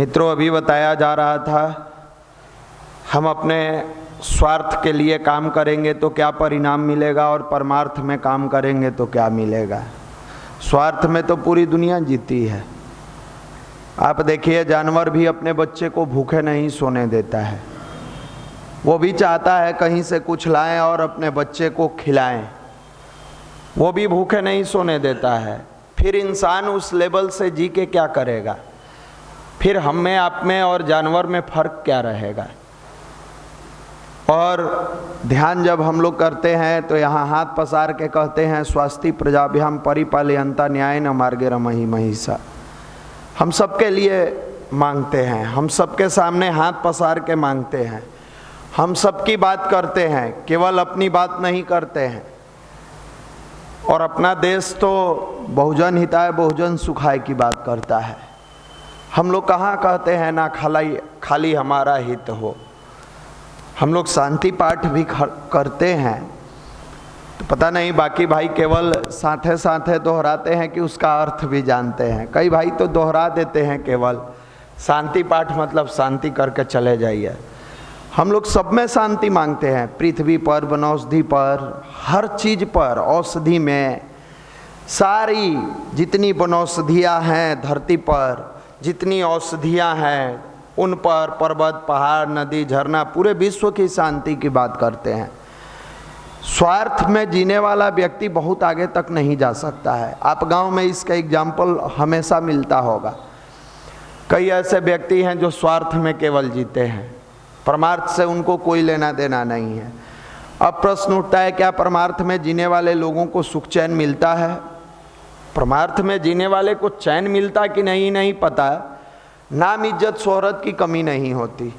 मित्रों, अभी बताया जा रहा था हम अपने स्वार्थ के लिए काम करेंगे तो क्या परिणाम मिलेगा और परमार्थ में काम करेंगे तो क्या मिलेगा। स्वार्थ में तो पूरी दुनिया जीती है। आप देखिए, जानवर भी अपने बच्चे को भूखे नहीं सोने देता है। वो भी चाहता है कहीं से कुछ लाएं और अपने बच्चे को खिलाएं। वो भी भूखे नहीं सोने देता है। फिर इंसान उस लेवल से जी के क्या करेगा? फिर हम में, आप में और जानवर में फ़र्क क्या रहेगा? और ध्यान जब हम लोग करते हैं तो यहाँ हाथ पसार के कहते हैं स्वस्ति प्रजाभ्याम परिपालयन्ता न्यायेन मार्गेण मही महिषा। हम सबके लिए मांगते हैं, हम सबके सामने हाथ पसार के मांगते हैं, हम सबकी बात करते हैं, केवल अपनी बात नहीं करते हैं। और अपना देश तो बहुजन हिताय बहुजन सुखाय की बात करता है। हम लोग कहाँ कहते हैं ना खाली हमारा हित हो। हम लोग शांति पाठ भी करते हैं, तो पता नहीं बाकी भाई केवल साथे साथे दोहराते हैं कि उसका अर्थ भी जानते हैं। कई भाई तो दोहरा देते हैं केवल, शांति पाठ मतलब शांति करके चले जाइए। हम लोग सब में शांति मांगते हैं, पृथ्वी पर, वनौषधि पर, हर चीज़ पर, औषधि में, सारी जितनी वनौषधियाँ हैं धरती पर, जितनी औषधियाँ हैं उन पर, पर्वत, पहाड़, नदी, झरना, पूरे विश्व की शांति की बात करते हैं। स्वार्थ में जीने वाला व्यक्ति बहुत आगे तक नहीं जा सकता है। आप गांव में इसका एग्जाम्पल हमेशा मिलता होगा। कई ऐसे व्यक्ति हैं जो स्वार्थ में केवल जीते हैं, परमार्थ से उनको कोई लेना देना नहीं है। अब प्रश्न उठता है, क्या परमार्थ में जीने वाले लोगों को सुख चैन मिलता है? परमार्थ में जीने वाले को चैन मिलता कि नहीं पता। नाम, इज्जत, शोहरत की कमी नहीं होती।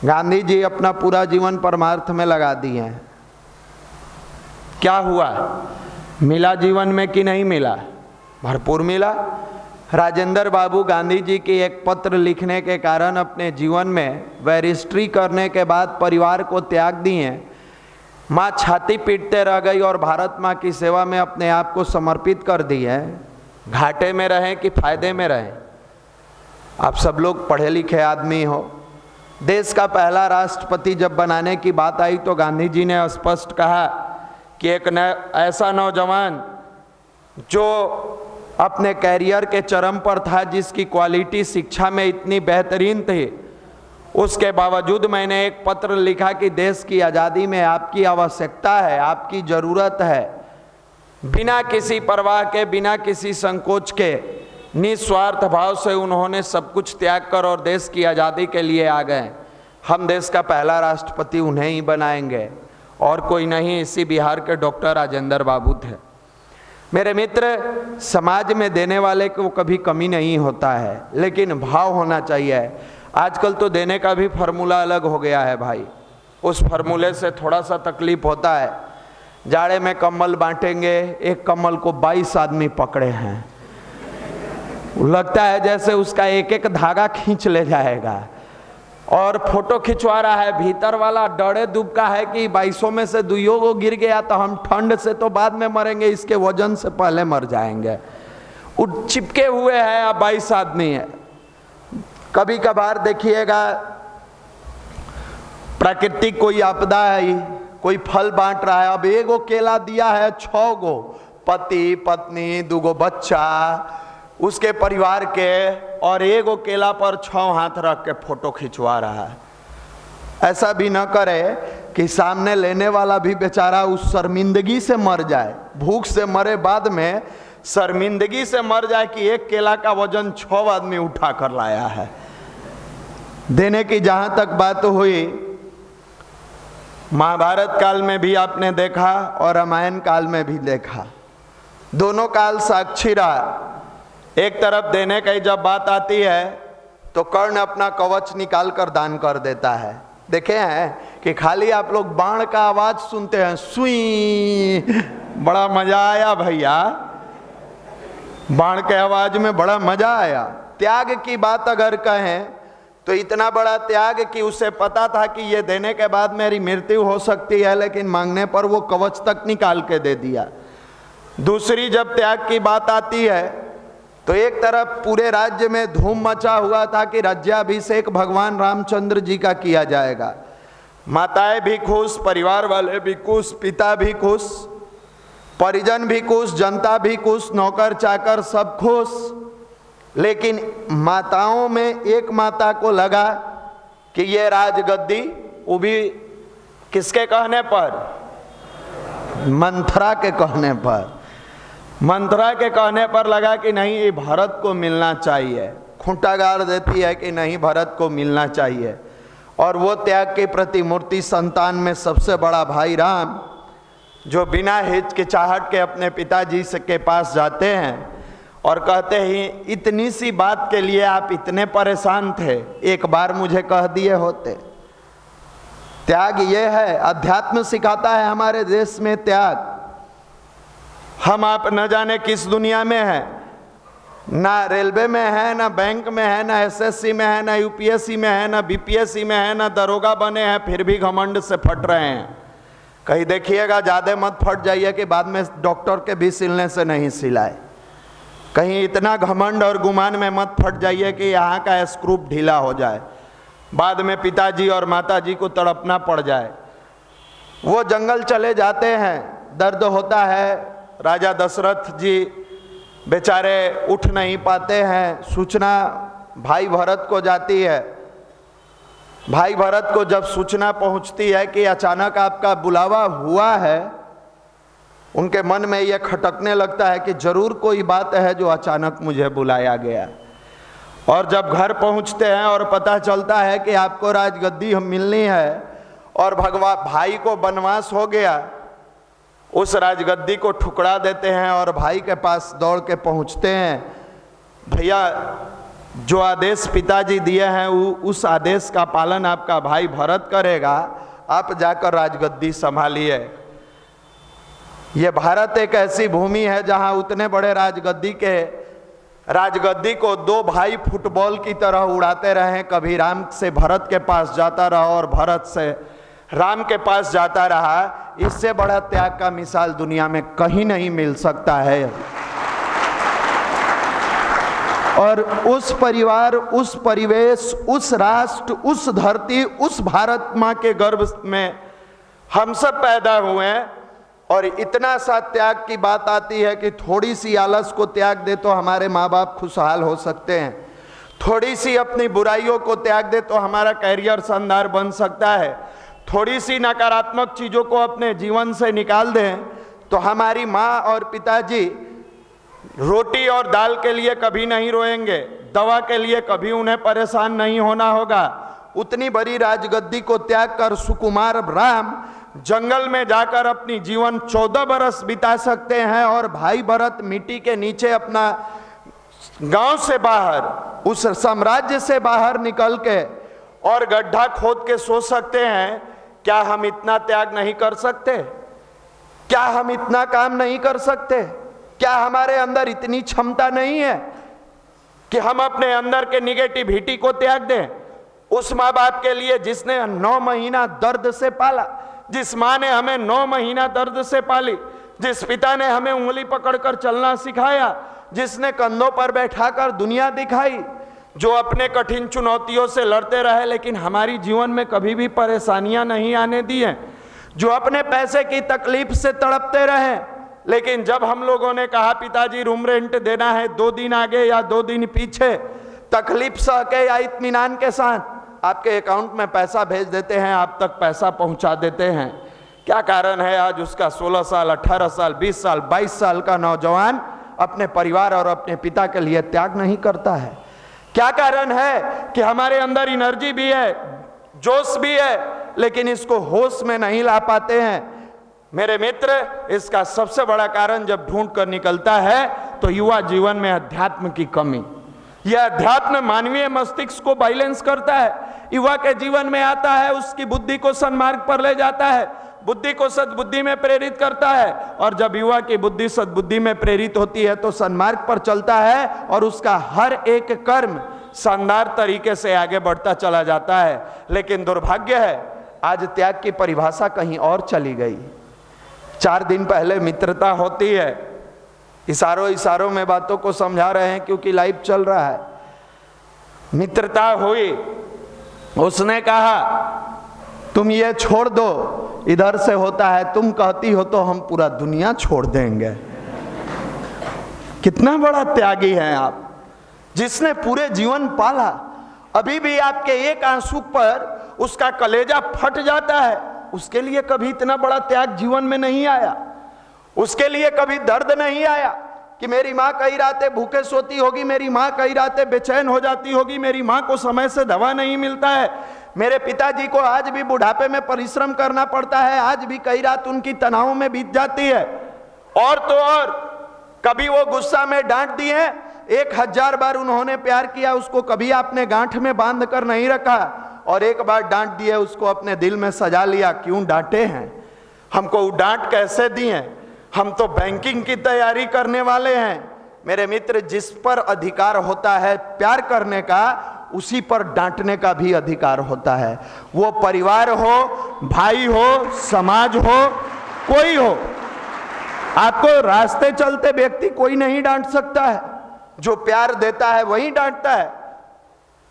गांधी जी अपना पूरा जीवन परमार्थ में लगा दिए हैं। क्या हुआ? मिला जीवन में कि नहीं मिला? भरपूर मिला। राजेंद्र बाबू गांधी जी की एक पत्र लिखने के कारण अपने जीवन में बैरिस्ट्री करने के बाद परिवार को त्याग दिए। माँ छाती पीटते रह गई और भारत माँ की सेवा में अपने आप को समर्पित कर दिए। घाटे में रहें कि फायदे में रहें? आप सब लोग पढ़े लिखे आदमी हो। देश का पहला राष्ट्रपति जब बनाने की बात आई तो गांधी जी ने स्पष्ट कहा कि एक ऐसा नौजवान जो अपने कैरियर के चरम पर था, जिसकी क्वालिटी शिक्षा में इतनी बेहतरीन थी, उसके बावजूद मैंने एक पत्र लिखा कि देश की आज़ादी में आपकी आवश्यकता है, आपकी ज़रूरत है। बिना किसी परवाह के, बिना किसी संकोच के, निस्वार्थ भाव से उन्होंने सब कुछ त्याग कर और देश की आज़ादी के लिए आ गए। हम देश का पहला राष्ट्रपति उन्हें ही बनाएंगे और कोई नहीं। इसी बिहार के डॉक्टर राजेंद्र बाबू थे। मेरे मित्र, समाज में देने वाले को कभी कमी नहीं होता है, लेकिन भाव होना चाहिए। आजकल तो देने का भी फार्मूला अलग हो गया है भाई। उस फार्मूले से थोड़ा सा तकलीफ होता है। जाड़े में कंबल बांटेंगे, एक कंबल को 22 आदमी पकड़े हैं। लगता है जैसे उसका एक एक धागा खींच ले जाएगा। और फोटो खिंचवा रहा है, भीतर वाला डरे दुबका है कि 2200 में से 2 को गिर गया तो हम ठंड से तो बाद में मरेंगे, इसके वजन से पहले मर जाएंगे। चिपके हुए हैं, अब 22 आदमी है। कभी कभार देखिएगा, प्राकृतिक कोई आपदा है, कोई फल बांट रहा है, अब 1 केला दिया है, 6 गो पति पत्नी, 2 गो बच्चा उसके परिवार के, और 1 केला पर 6 हाथ रख के फोटो खिंचवा रहा है। ऐसा भी न करे कि सामने लेने वाला भी बेचारा उस शर्मिंदगी से मर जाए, भूख से मरे, बाद में शर्मिंदगी से मर जाए कि 1 केला का वजन 6 आदमी उठा कर लाया है। देने की जहाँ तक बात हुई, महाभारत काल में भी आपने देखा और रामायण काल में भी देखा। दोनों काल साक्षी रहा। एक तरफ देने की जब बात आती है तो कर्ण अपना कवच निकाल कर दान कर देता है। देखे हैं कि खाली आप लोग बाण का आवाज सुनते हैं, सुई, बड़ा मजा आया भैया, बाण के आवाज में बड़ा मजा आया। त्याग की बात अगर कहें तो इतना बड़ा त्याग कि उसे पता था कि ये देने के बाद मेरी मृत्यु हो सकती है, लेकिन मांगने पर वो कवच तक निकाल के दे दिया। दूसरी जब त्याग की बात आती है तो एक तरफ पूरे राज्य में धूम मचा हुआ था कि राज्याभिषेक भगवान रामचंद्र जी का किया जाएगा। माताएं भी खुश, परिवार वाले भी खुश, पिता भी खुश, परिजन भी खुश, जनता भी खुश, नौकर चाकर सब खुश। लेकिन माताओं में एक माता को लगा कि ये राजगद्दी, वो भी किसके कहने पर? मंथरा के कहने पर। मंथरा के कहने पर लगा कि नहीं, ये भरत को मिलना चाहिए। खूंटा गाड़ देती है कि नहीं, भरत को मिलना चाहिए। और वो त्याग की प्रतिमूर्ति संतान में सबसे बड़ा भाई राम, जो बिना हिचकिचाहट के अपने पिताजी से के पास जाते हैं और कहते ही, इतनी सी बात के लिए आप इतने परेशान थे, एक बार मुझे कह दिए होते। त्याग ये है, अध्यात्म सिखाता है हमारे देश में त्याग। हम आप न जाने किस दुनिया में हैं, ना रेलवे में है, ना बैंक में है, ना एसएससी में है, ना यूपीएससी में है, ना बीपीएससी में है, ना दरोगा बने हैं, फिर भी घमंड से फट रहे हैं। कहीं देखिएगा, ज़्यादा मत फट जाइए कि बाद में डॉक्टर के भी सिलने से नहीं सिलाए। कहीं इतना घमंड और गुमान में मत फट जाइए कि यहाँ का स्क्रू ढीला हो जाए, बाद में पिताजी और माताजी को तड़पना पड़ जाए। वो जंगल चले जाते हैं, दर्द होता है। राजा दशरथ जी बेचारे उठ नहीं पाते हैं। सूचना भाई भरत को जाती है। भाई भरत को जब सूचना पहुंचती है कि अचानक आपका बुलावा हुआ है, उनके मन में यह खटकने लगता है कि जरूर कोई बात है जो अचानक मुझे बुलाया गया। और जब घर पहुंचते हैं और पता चलता है कि आपको राजगद्दी मिलनी है और भाई को वनवास हो गया, उस राजगद्दी को ठुकरा देते हैं और भाई के पास दौड़ के पहुंचते हैं। भैया, जो आदेश पिताजी दिए हैं उस आदेश का पालन आपका भाई भरत करेगा, आप जाकर राजगद्दी संभालिए। ये भारत एक ऐसी भूमि है जहां उतने बड़े राजगद्दी को दो भाई फुटबॉल की तरह उड़ाते रहे। कभी राम से भरत के पास जाता रहा और भरत से राम के पास जाता रहा। इससे बड़ा त्याग का मिसाल दुनिया में कहीं नहीं मिल सकता है। और उस परिवार, उस परिवेश, उस राष्ट्र, उस धरती, उस भारत माँ के गर्भ में हम सब पैदा हुए हैं। और इतना सा त्याग की बात आती है कि थोड़ी सी आलस को त्याग दे तो हमारे माँ बाप खुशहाल हो सकते हैं। थोड़ी सी अपनी बुराइयों को त्याग दे तो हमारा कैरियर शानदार बन सकता है। थोड़ी सी नकारात्मक चीज़ों को अपने जीवन से निकाल दें तो हमारी माँ और पिताजी रोटी और दाल के लिए कभी नहीं रोएंगे, दवा के लिए कभी उन्हें परेशान नहीं होना होगा। उतनी बड़ी राजगद्दी को त्याग कर सुकुमार राम जंगल में जाकर अपनी जीवन 14 बरस बिता सकते हैं और भाई भरत मिट्टी के नीचे अपना गांव से बाहर, उस साम्राज्य से बाहर निकल के और गड्ढा खोद के सो सकते हैं। क्या हम इतना त्याग नहीं कर सकते? क्या हम इतना काम नहीं कर सकते? क्या हमारे अंदर इतनी क्षमता नहीं है कि हम अपने अंदर के निगेटिविटी को त्याग दें? उस माँ बाप के लिए जिसने 9 महीना दर्द से पाला, जिस माँ ने हमें 9 महीना दर्द से पाली, जिस पिता ने हमें उंगली पकड़कर चलना सिखाया, जिसने कंधों पर बैठाकर दुनिया दिखाई, जो अपने कठिन चुनौतियों से लड़ते रहे लेकिन हमारी जीवन में कभी भी परेशानियां नहीं आने दी हैं, जो अपने पैसे की तकलीफ से तड़पते रहे, लेकिन जब हम लोगों ने कहा पिताजी रूम रेंट देना है 2 दिन आगे या 2 दिन पीछे, तकलीफ सह के या इत्मीनान के साथ आपके अकाउंट में पैसा भेज देते हैं, आप तक पैसा पहुंचा देते हैं। क्या कारण है आज उसका 16 साल, 18 साल, 20 साल, 22 साल का नौजवान अपने परिवार और अपने पिता के लिए त्याग नहीं करता है? क्या कारण है कि हमारे अंदर एनर्जी भी है, जोश भी है, लेकिन इसको होश में नहीं ला पाते हैं? मेरे मित्र, इसका सबसे बड़ा कारण जब ढूंढ कर निकलता है तो युवा जीवन में अध्यात्म की कमी। यह अध्यात्म मानवीय मस्तिष्क को बैलेंस करता है, युवा के जीवन में आता है, उसकी बुद्धि को सन्मार्ग पर ले जाता है, बुद्धि को सद्बुद्धि में प्रेरित करता है। और जब युवा की बुद्धि सद्बुद्धि में प्रेरित होती है तो सन्मार्ग पर चलता है और उसका हर एक कर्म शानदार तरीके से आगे बढ़ता चला जाता है। लेकिन दुर्भाग्य है, आज त्याग की परिभाषा कहीं और चली गई। 4 दिन पहले मित्रता होती है, इशारों इशारों में बातों को समझा रहे हैं क्योंकि लाइव चल रहा है। मित्रता हुई, उसने कहा तुम ये छोड़ दो, इधर से होता है, तुम कहती हो तो हम पूरा दुनिया छोड़ देंगे। कितना बड़ा त्यागी है आप, जिसने पूरे जीवन पाला। अभी भी आपके एक आंसू पर उसका कलेजा फट जाता है। उसके लिए कभी इतना बड़ा त्याग जीवन में नहीं आया। उसके लिए कभी दर्द नहीं आया कि मेरी माँ कई रातें भूखे सोती होगी, मेरी माँ कई रातें बेचैन हो जाती होगी, मेरी माँ को समय से दवा नहीं मिलता है, मेरे पिताजी को आज भी बुढ़ापे में परिश्रम करना पड़ता है, आज भी कई रात उनकी तनाव में बीत जाती है। और तो और कभी वो गुस्सा में डांट दिए, 1000 बार उन्होंने प्यार किया, उसको कभी आपने गांठ में बांध कर नहीं रखा, और एक बार डांट दिए उसको अपने दिल में सजा लिया। क्यों डांटे हैं? हमको डांट कैसे दिए? हम तो बैंकिंग की तैयारी करने वाले हैं। मेरे मित्र, जिस पर अधिकार होता है प्यार करने का, उसी पर डांटने का भी अधिकार होता है। वो परिवार हो, भाई हो, समाज हो, कोई हो। आपको रास्ते चलते व्यक्ति कोई नहीं डांट सकता है, जो प्यार देता है वही डांटता है।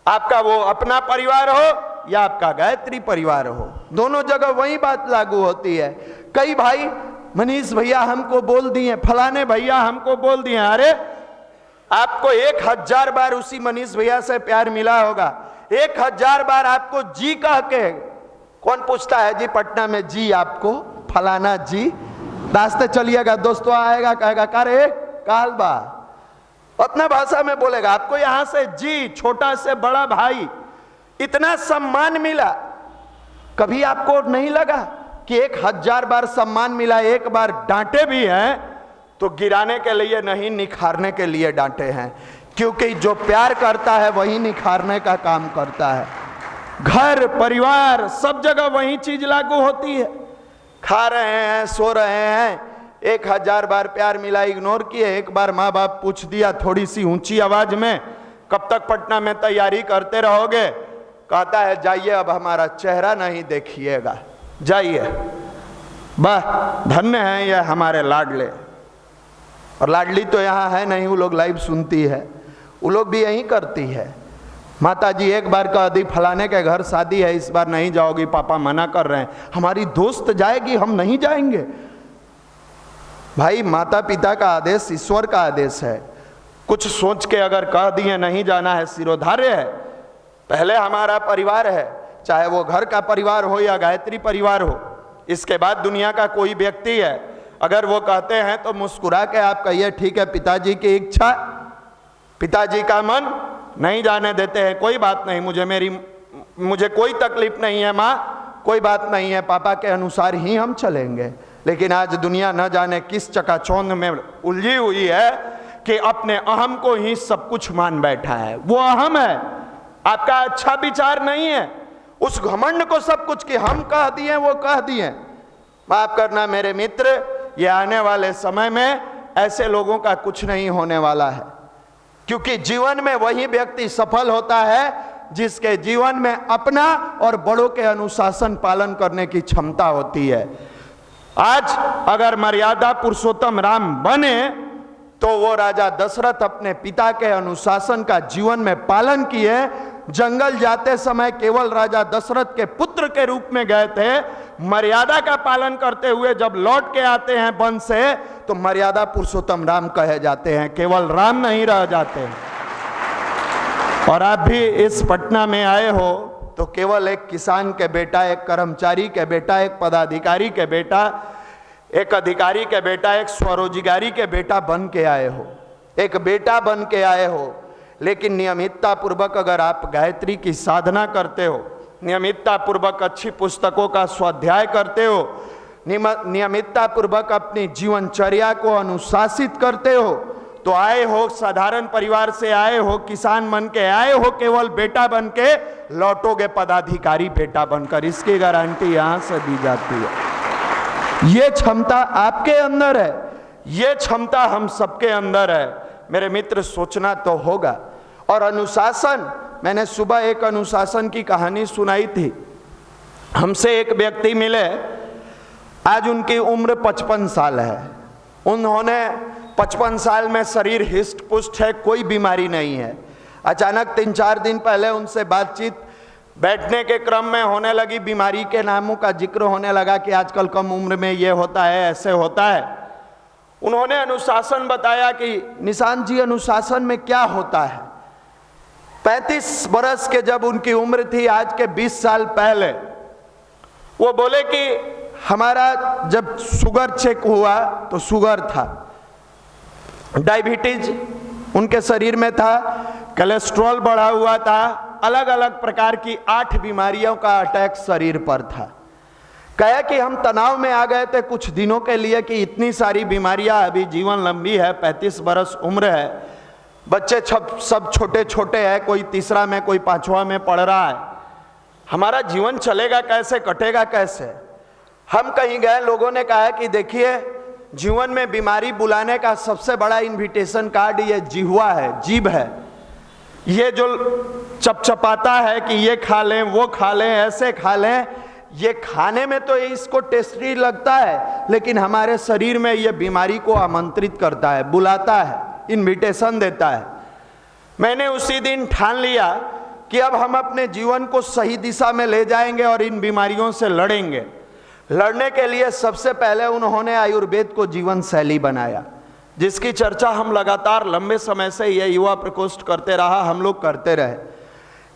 आपका वो अपना परिवार हो या आपका गायत्री परिवार हो, दोनों जगह वही बात लागू होती है। कई भाई, मनीष भैया हमको बोल दिए, फलाने भैया हमको बोल दिए। अरे आपको 1000 बार उसी मनीष भैया से प्यार मिला होगा, 1000 बार आपको जी कह के, कौन पूछता है जी पटना में जी आपको, फलाना जी। रास्ते चलिएगा, दोस्तों आएगा, कहेगा कारे काल बा, अपना भाषा में बोलेगा। आपको यहां से जी, छोटा से बड़ा भाई, इतना सम्मान मिला। कभी आपको नहीं लगा कि 1000 बार सम्मान मिला, एक बार डांटे भी हैं तो गिराने के लिए नहीं, निखारने के लिए डांटे हैं। क्योंकि जो प्यार करता है वही निखारने का काम करता है। घर परिवार सब जगह वही चीज लागू होती है। खा रहे हैं, सो रहे हैं, 1000 बार प्यार मिला, इग्नोर किए। एक बार माँ बाप पूछ दिया थोड़ी सी ऊंची आवाज में, कब तक पटना में तैयारी करते रहोगे? कहता है जाइए, अब हमारा चेहरा नहीं देखिएगा, जाइए। वाह, धन्य है ये हमारे लाडले। और लाडली तो यहाँ है नहीं, वो लोग लाइव सुनती है, वो लोग भी यही करती है। माता जी एक बार कह दी फलाने के घर शादी है, इस बार नहीं जाओगी, पापा मना कर रहे हैं। हमारी दोस्त जाएगी, हम नहीं जाएंगे। भाई, माता पिता का आदेश ईश्वर का आदेश है। कुछ सोच के अगर कह दिए नहीं जाना है, सिरोधार्य है। पहले हमारा परिवार है, चाहे वो घर का परिवार हो या गायत्री परिवार हो, इसके बाद दुनिया का कोई व्यक्ति है। अगर वो कहते हैं तो मुस्कुरा के आप कहिए ठीक है, पिताजी की इच्छा, पिताजी का मन, नहीं जाने देते हैं, कोई बात नहीं, मुझे कोई तकलीफ नहीं है माँ, कोई बात नहीं है, पापा के अनुसार ही हम चलेंगे। लेकिन आज दुनिया न जाने किस चकाचौंध में उलझी हुई है कि अपने अहम को ही सब कुछ मान बैठा है। वो अहम है, आपका अच्छा विचार नहीं है। उस घमंड को सब कुछ कि हम कह दिए, वो कह दिए। माफ करना मेरे मित्र, ये आने वाले समय में ऐसे लोगों का कुछ नहीं होने वाला है। क्योंकि जीवन में वही व्यक्ति सफल होता है जिसके जीवन में अपना और बड़ों के अनुशासन पालन करने की क्षमता होती है। आज अगर मर्यादा पुरुषोत्तम राम बने तो वो राजा दशरथ अपने पिता के अनुशासन का जीवन में पालन किए। जंगल जाते समय केवल राजा दशरथ के पुत्र के रूप में गए थे, मर्यादा का पालन करते हुए जब लौट के आते हैं वन से तो मर्यादा पुरुषोत्तम राम कहे जाते हैं, केवल राम नहीं रह जाते। और आप भी इस पटना में आए हो तो केवल एक किसान के बेटा, एक कर्मचारी के बेटा, एक पदाधिकारी के बेटा, एक अधिकारी के बेटा, एक स्वरोजगारी के बेटा बन के आए हो, एक बेटा बन के आए हो। लेकिन नियमितता पूर्वक अगर आप गायत्री की साधना करते हो, नियमितता पूर्वक अच्छी पुस्तकों का स्वाध्याय करते हो, नियमितता पूर्वक अपनी जीवनचर्या को अनुशासित करते हो, तो आए हो साधारण परिवार से आए हो, किसान बन के आए हो, केवल बेटा बन के लौटोगे पदाधिकारी बेटा बनकर। इसकी गारंटी यहां से दी जाती है। ये क्षमता आपके अंदर है, ये क्षमता हम सबके अंदर है। मेरे मित्र, सोचना तो होगा। और अनुशासन, मैंने सुबह एक अनुशासन की कहानी सुनाई थी। हमसे एक व्यक्ति मिले, आज उनकी उम्र 55 साल है। उन्होंने 55 साल में शरीर हिस्ट पुष्ट है, कोई बीमारी नहीं है। अचानक 3-4 दिन पहले उनसे बातचीत बैठने के क्रम में होने लगी, बीमारी के नामों का जिक्र होने लगा कि आजकल कम उम्र में ये होता है, ऐसे होता है। उन्होंने अनुशासन बताया कि निशांत जी अनुशासन में क्या होता है। 35 बरस के जब उनकी उम्र थी, आज के 20 साल पहले, वो बोले कि हमारा जब शुगर चेक हुआ तो शुगर था, डायबिटीज उनके शरीर में था, कोलेस्ट्रॉल बढ़ा हुआ था, अलग अलग प्रकार की 8 बीमारियों का अटैक शरीर पर था। कहा कि हम तनाव में आ गए थे कुछ दिनों के लिए कि इतनी सारी बीमारियां, अभी जीवन लंबी है, 35 बरस उम्र है, बच्चे सब छोटे छोटे हैं, कोई तीसरा में कोई 5वां में पढ़ रहा है, हमारा जीवन चलेगा कैसे, कटेगा कैसे। हम कहीं गए, लोगों ने कहा कि देखिए जीवन में बीमारी बुलाने का सबसे बड़ा इनविटेशन कार्ड ये जिह्वा है, जीभ है। ये जो चपचपाता है कि ये खा लें, वो खा लें, ऐसे खा लें, ये खाने में तो इसको टेस्टी लगता है, लेकिन हमारे शरीर में ये बीमारी को आमंत्रित करता है, बुलाता है, इनविटेशन देता है। मैंने उसी दिन ठान लिया कि अब हम अपने जीवन को सही दिशा में ले जाएंगे और इन बीमारियों से लड़ेंगे। लड़ने के लिए सबसे पहले उन्होंने आयुर्वेद को जीवन शैली बनाया, जिसकी चर्चा हम लगातार लंबे समय से ये युवा प्रकोष्ठ करते रहा, हम लोग करते रहे।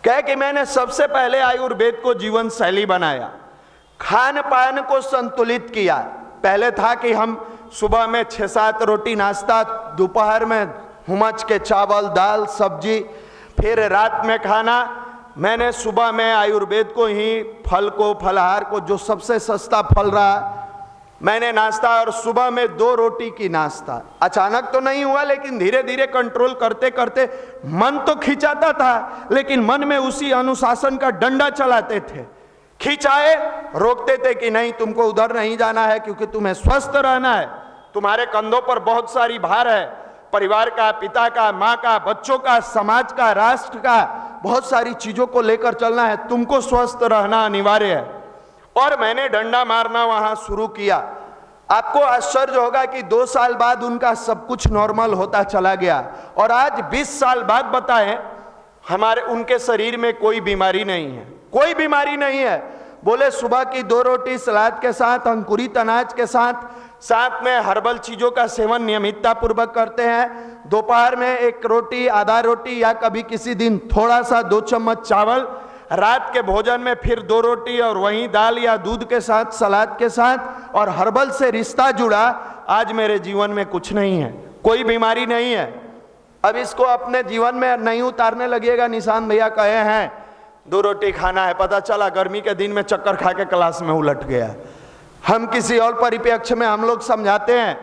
कह कि मैंने सबसे पहले आयुर्वेद को जीवन शैली बनाया, खान पान को संतुलित किया। पहले था कि हम सुबह में 6-7 रोटी नाश्ता, दोपहर में हुमच के चावल दाल सब्जी, फिर रात में खाना। मैंने सुबह में आयुर्वेद को ही, फल को, फलाहार को, जो सबसे सस्ता फल रहा, मैंने नाश्ता, और सुबह में 2 रोटी की नाश्ता। अचानक तो नहीं हुआ, लेकिन धीरे धीरे कंट्रोल करते करते मन तो खिंचाता था, लेकिन मन में उसी अनुशासन का डंडा चलाते थे। खिंचाए, रोकते थे कि नहीं, तुमको उधर नहीं जाना है, क्योंकि तुम्हें स्वस्थ रहना है, तुम्हारे कंधों पर बहुत सारी भार है, परिवार का, पिता का, माँ का, बच्चों का, समाज का, राष्ट्र का, बहुत सारी चीजों को लेकर चलना है, तुमको स्वस्थ रहना अनिवार्य है। और मैंने डंडा मारना वहां शुरू किया। आपको आश्चर्य होगा कि 2 साल बाद उनका सब कुछ नॉर्मल होता चला गया, और आज 20 साल बाद बताएं, हमारे उनके शरीर में कोई बीमारी नहीं है, कोई बीमारी नहीं है। बोले सुबह की 2 रोटी सलाद के साथ, अंकुरित अनाज के साथ, साथ में हर्बल चीजों का सेवन नियमितता पूर्वक करते हैं। दोपहर में 1 रोटी, आधा रोटी, या कभी किसी दिन थोड़ा सा 2 चम्मच चावल। रात के भोजन में फिर 2 रोटी, और वहीं दाल या दूध के साथ, सलाद के साथ, और हर्बल से रिश्ता जुड़ा। आज मेरे जीवन में कुछ नहीं है, कोई बीमारी नहीं है। अब इसको अपने जीवन में नहीं उतारने लगिएगा। निशांत भैया कहे हैं 2 रोटी खाना है, पता चला गर्मी के दिन में चक्कर खा के क्लास में उलट गया। हम किसी और परिप्रेक्ष्य में हम लोग समझाते हैं,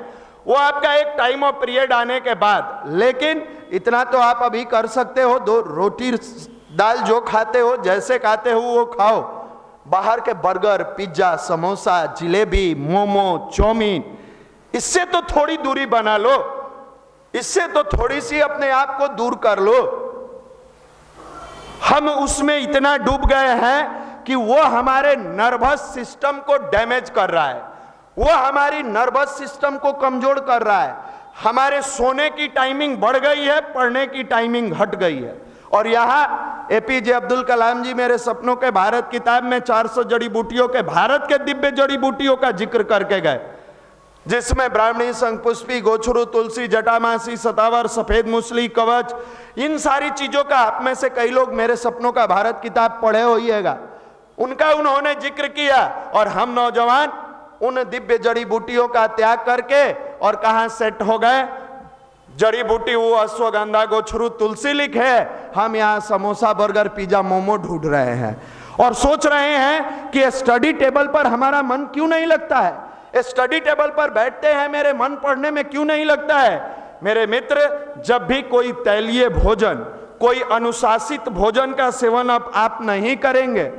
वो आपका एक टाइम और पीरियड आने के बाद। लेकिन इतना तो आप अभी कर सकते हो, 2 रोटी दाल जो खाते हो, जैसे खाते हो वो खाओ। बाहर के burger, pizza, samosa, jalebi, momo, chow mein, इससे तो थोड़ी दूरी बना लो, इससे तो थोड़ी सी अपने आप को दूर कर लो। हम उसमें इतना डूब गए हैं कि वो हमारे नर्वस सिस्टम को डैमेज कर रहा है, वो हमारी नर्वस सिस्टम को कमजोर कर रहा है। हमारे सोने की टाइमिंग बढ़ गई है, पढ़ने की टाइमिंग घट गई है। और यहाँ एपीजे अब्दुल कलाम जी मेरे सपनों के भारत किताब में 400 जड़ी बूटियों के, भारत के दिव्य जड़ी बूटियों का जिक्र करके गए, जिसमें ब्राह्मणी, शंखपुष्पी, गोछरू, तुलसी, जटामासी, सतावर, सफेद मूसली, कवच, इन सारी चीजों का आप में से कई लोग मेरे सपनों का भारत किताब पढ़े होइएगा, उनका उन्होंने जिक्र किया। और हम नौजवान उन दिव्य जड़ी बूटियों का त्याग करके और कहां सेट हो गए, जड़ी बूटी वो अश्वगंधा, गोछरू, तुलसी लिखे, हम यहाँ समोसा, बर्गर, पिज्जा, मोमो ढूंढ रहे हैं और सोच रहे हैं कि स्टडी टेबल पर हमारा मन क्यों नहीं लगता है। स्टडी टेबल पर बैठते हैं, मेरे मन पढ़ने में क्यों नहीं लगता है। मेरे मित्र, जब भी कोई तैलीय भोजन, कोई अनुशासित भोजन का सेवन आप नहीं करेंगे,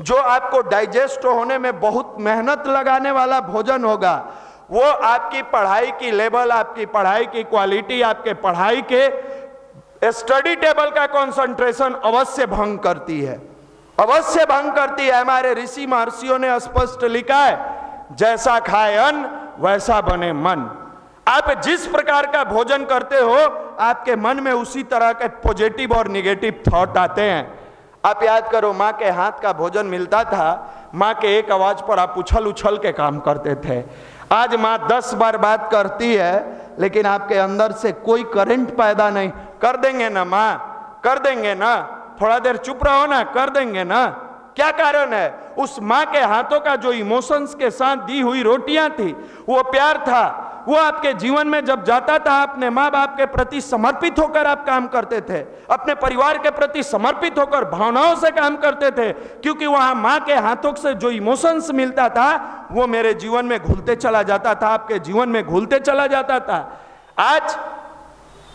जो आपको डाइजेस्ट होने में बहुत मेहनत लगाने वाला भोजन होगा, वो आपकी पढ़ाई की लेवल, आपकी पढ़ाई की क्वालिटी, आपके पढ़ाई के स्टडी टेबल का कंसंट्रेशन अवश्य भंग करती है, अवश्य भंग करती है। हमारे ऋषि महर्षियों ने स्पष्ट लिखा है, जैसा खाए अन्न वैसा बने मन। आप जिस प्रकार का भोजन करते हो आपके मन में उसी तरह के पॉजिटिव और निगेटिव थॉट आते हैं। आप याद करो, माँ के हाथ का भोजन मिलता था, माँ के एक आवाज पर आप उछल उछल के काम करते थे। आज माँ 10 बार बात करती है लेकिन आपके अंदर से कोई करंट पैदा नहीं। कर देंगे ना माँ, कर देंगे ना, थोड़ा देर चुप रहो ना, कर देंगे ना। क्या कारण है? उस माँ के हाथों का जो इमोशंस के साथ दी हुई रोटियां थी, वो प्यार था, वो आपके जीवन में जब जाता था, अपने माँ बाप के प्रति समर्पित होकर आप काम करते थे, अपने परिवार के प्रति समर्पित होकर भावनाओं से काम करते थे, क्योंकि वहां माँ के हाथों से जो इमोशंस मिलता था वो मेरे जीवन में घुलते चला जाता था, आपके जीवन में घुलते चला जाता था। आज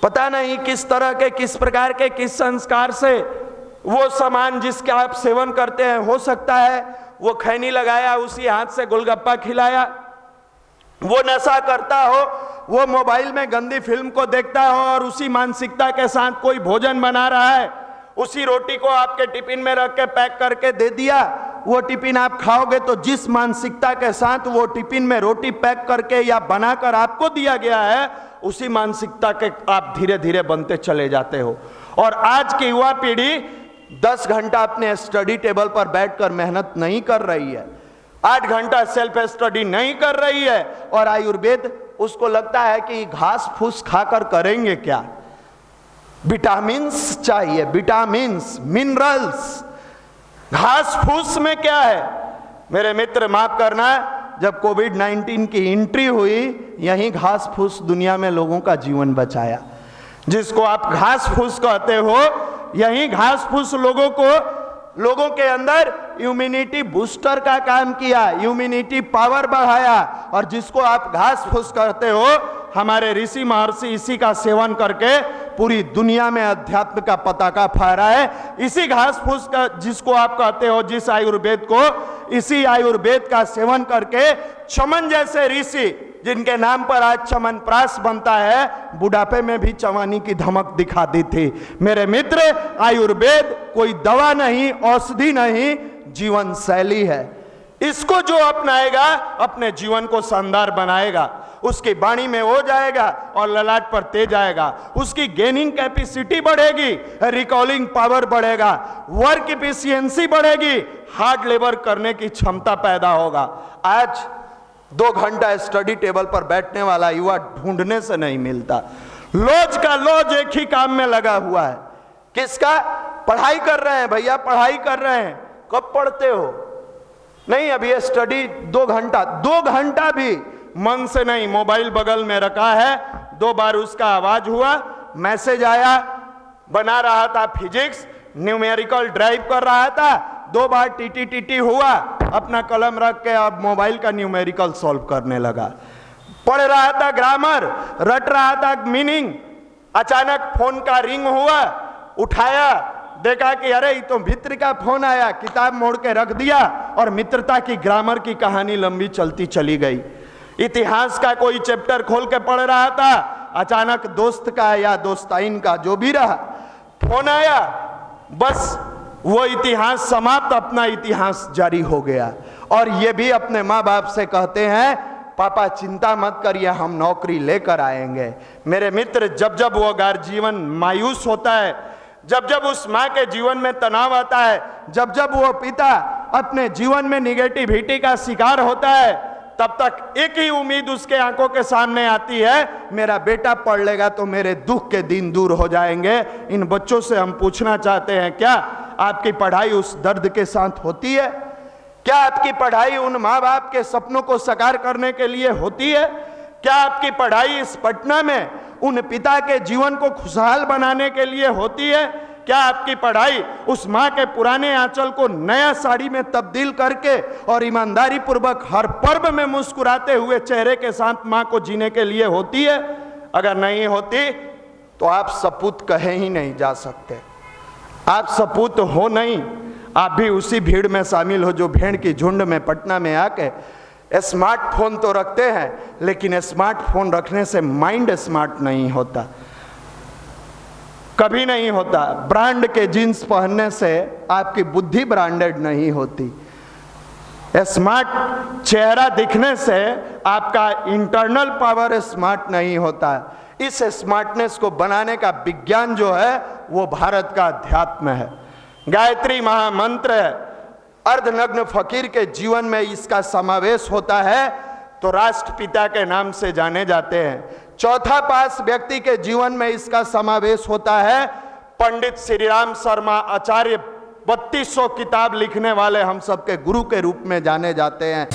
पता नहीं किस तरह के, किस प्रकार के, किस संस्कार से वो सामान जिसका आप सेवन करते हैं, हो सकता है वो खैनी लगाया, उसी हाथ से गोलगप्पा खिलाया, वो नशा करता हो, वो मोबाइल में गंदी फिल्म को देखता हो और उसी मानसिकता के साथ कोई भोजन बना रहा है, उसी रोटी को आपके टिफिन में रख के पैक करके दे दिया, वो टिफिन आप खाओगे तो जिस मानसिकता के साथ वो टिफिन में रोटी पैक करके या बनाकर आपको दिया गया है, उसी मानसिकता के आप धीरे धीरे बनते चले जाते हो। और आज की युवा पीढ़ी 10 घंटा अपने स्टडी टेबल पर बैठकर मेहनत नहीं कर रही है, 8 घंटा सेल्फ स्टडी नहीं कर रही है, और आयुर्वेद उसको लगता है कि घास फूस खाकर करेंगे क्या। विटामिन्स चाहिए, विटामिन्स, मिनरल्स, घास फूस में क्या है? मेरे मित्र माफ करना, जब कोविड-19 की एंट्री हुई, यही घास फूस दुनिया में लोगों का जीवन बचाया। जिसको आप घास फूस कहते हो, यही घास फूस लोगों के अंदर इम्यूनिटी बूस्टर का काम किया, इम्यूनिटी पावर बढ़ाया। और जिसको आप घास फूस करते हो, हमारे ऋषि महर्षि इसी का सेवन करके पूरी दुनिया में अध्यात्म का पताका फहरा है। इसी घास फूस का जिसको आप कहते हो, जिस आयुर्वेद को, इसी आयुर्वेद का सेवन करके चमन जैसे ऋषि, जिनके नाम पर आज चमनप्राश बनता है, बुढ़ापे में भी जवानी की धमक दिखा दी थी। मेरे मित्र, आयुर्वेद कोई दवा नहीं, औषधि नहीं, जीवन शैली है। इसको जो अपनाएगा अपने जीवन को शानदार बनाएगा, उसकी वाणी में हो जाएगा और ललाट पर तेज आएगा, उसकी गेनिंग कैपेसिटी बढ़ेगी, रिकॉलिंग पावर बढ़ेगा, वर्क एफिशिएंसी बढ़ेगी, हार्ड लेबर करने की क्षमता पैदा होगा। आज 2 घंटा स्टडी टेबल पर बैठने वाला युवा ढूंढने से नहीं मिलता। लॉज का लॉज एक ही काम में लगा हुआ है। किसका? पढ़ाई कर रहे हैं भैया, पढ़ाई कर रहे हैं। कब पढ़ते हो? नहीं, अभी ये स्टडी 2 घंटा भी मन से नहीं, मोबाइल बगल में रखा है। 2 बार उसका आवाज हुआ, मैसेज आया, बना रहा था फिजिक्स, न्यूमेरिकल ड्राइव कर रहा था, 2 बार टीटी हुआ, अपना कलम रख के अब मोबाइल का न्यूमेरिकल सॉल्व करने लगा। पढ़ रहा था ग्रामर, रट रहा था मीनिंग, अचानक फोन का रिंग हुआ, उठाया, देखा कि अरे ये तो मित्र का फोन आया, किताब मोड़ के रख दिया और मित्रता की ग्रामर की कहानी लंबी चलती चली गई। इतिहास का कोई चैप्टर खोल के पढ़ रहा था, अचानक दोस्त का या दोस्ताइन का जो भी रहा फोन आया, बस वो इतिहास समाप्त, अपना इतिहास जारी हो गया। और ये भी अपने माँ बाप से कहते हैं, पापा चिंता मत करिए, हम नौकरी लेकर आएंगे। मेरे मित्र, जब जब वो गार्जियन मायूस होता है, जब जब उस माँ के जीवन में तनाव आता है, जब जब वो पिता अपने जीवन में निगेटिविटी का शिकार होता है, तब तक एक ही उम्मीद उसके आंखों के सामने आती है, मेरा बेटा पढ़ लेगा तो मेरे दुख के दिन दूर हो जाएंगे। इन बच्चों से हम पूछना चाहते हैं, क्या आपकी पढ़ाई उस दर्द के साथ होती है? क्या आपकी पढ़ाई उन माँ बाप के सपनों को साकार करने के लिए होती है? क्या आपकी पढ़ाई इस पटना में उन पिता के जीवन को खुशहाल बनाने के लिए होती है? क्या आपकी पढ़ाई उस माँ के पुराने आंचल को नया साड़ी में तब्दील करके और ईमानदारी पूर्वक हर पर्व में मुस्कुराते हुए चेहरे के साथ माँ को जीने के लिए होती है? अगर नहीं होती तो आप सपूत कहे ही नहीं जा सकते। आप सपूत हो नहीं, आप भी उसी भीड़ में शामिल हो जो भेड़ की झुंड में पटना में आके स्मार्टफोन तो रखते हैं, लेकिन स्मार्टफोन रखने से माइंड स्मार्ट नहीं होता, कभी नहीं होता। ब्रांड के जीन्स पहनने से आपकी बुद्धि ब्रांडेड नहीं होती। स्मार्ट चेहरा दिखने से आपका इंटरनल पावर स्मार्ट नहीं होता है। इस स्मार्टनेस को बनाने का विज्ञान जो है वो भारत का अध्यात्म है। गायत्री महामंत्र अर्धनग्न फकीर के जीवन में इसका समावेश होता है तो राष्ट्रपिता के नाम से जाने जाते हैं। चौथा पास व्यक्ति के जीवन में इसका समावेश होता है। पंडित श्री राम शर्मा आचार्य 3200 किताब लिखने वाले हम सबके गुरु के रूप में जाने जाते हैं।